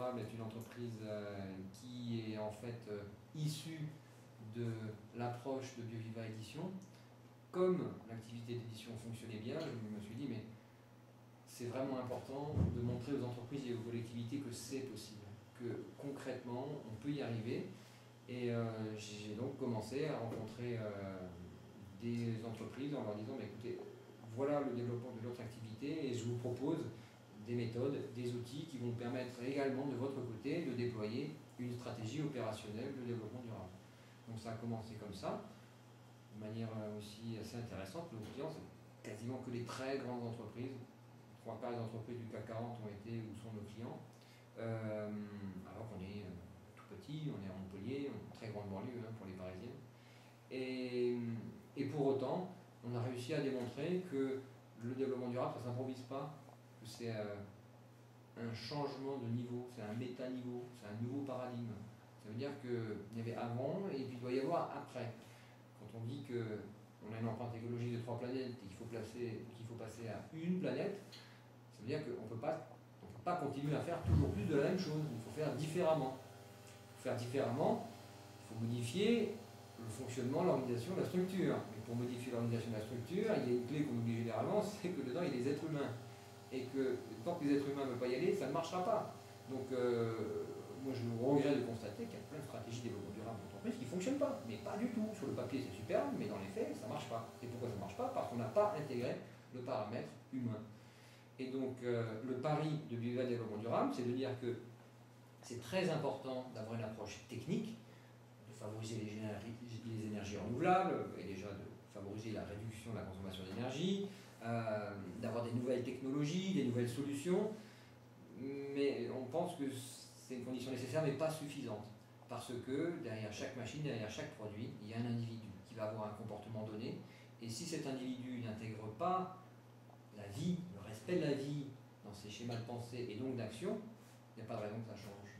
durable est une entreprise qui est en fait issue de l'approche de BioViva Édition. Comme l'activité d'édition fonctionnait bien, je me suis dit, mais c'est vraiment important de montrer aux entreprises et aux collectivités que c'est possible, que concrètement, on peut y arriver. Et j'ai donc commencé à rencontrer des entreprises en leur disant, bah, écoutez, voilà le développement de notre activité et je vous propose des méthodes, des outils qui vont permettre également de votre côté de déployer une stratégie opérationnelle de développement durable. Donc ça a commencé comme ça, de manière aussi assez intéressante. Nos clients, c'est quasiment que les très grandes entreprises. 3/4 des entreprises du CAC 40 ont été ou sont nos clients. Alors qu'on est tout petit, on est à Montpellier, une très grande banlieue pour les Parisiens. Et pour autant, on a réussi à démontrer que le développement durable, ça ne s'improvise pas, que c'est un changement de niveau, c'est un méta-niveau, c'est un nouveau paradigme. Ça veut dire qu'il y avait avant et puis il doit y avoir après. Quand on dit qu'on a une empreinte écologique de 3 planètes et qu'il faut passer à une planète, ça veut dire qu'on ne peut pas continuer à faire toujours plus de la même chose. Il faut faire différemment. Pour faire différemment, il faut modifier le fonctionnement, l'organisation, la structure. Mais pour modifier l'organisation de la structure, il y a une clé qu'on oublie généralement, c'est que dedans il y a des êtres humains. Et que tant que les êtres humains ne veulent pas y aller, ça ne marchera pas. Donc moi je regrette de constater qu'il y a plein de stratégies de développement durable d'entreprise qui ne fonctionnent pas. Mais pas du tout. Sur le papier c'est superbe, mais dans les faits ça ne marche pas. Et pourquoi ça ne marche pas? Parce qu'on n'a pas intégré le paramètre humain. Et donc le pari de BioViva Développement Durable, c'est de dire que c'est très important d'avoir une approche technique, de favoriser les énergies renouvelables et déjà de favoriser la réduction de la consommation d'énergie, d'avoir des nouvelles technologies, des nouvelles solutions, mais on pense que c'est une condition nécessaire mais pas suffisante, parce que derrière chaque machine, derrière chaque produit, il y a un individu qui va avoir un comportement donné, et si cet individu n'intègre pas la vie, le respect de la vie dans ses schémas de pensée et donc d'action, il n'y a pas de raison que ça change.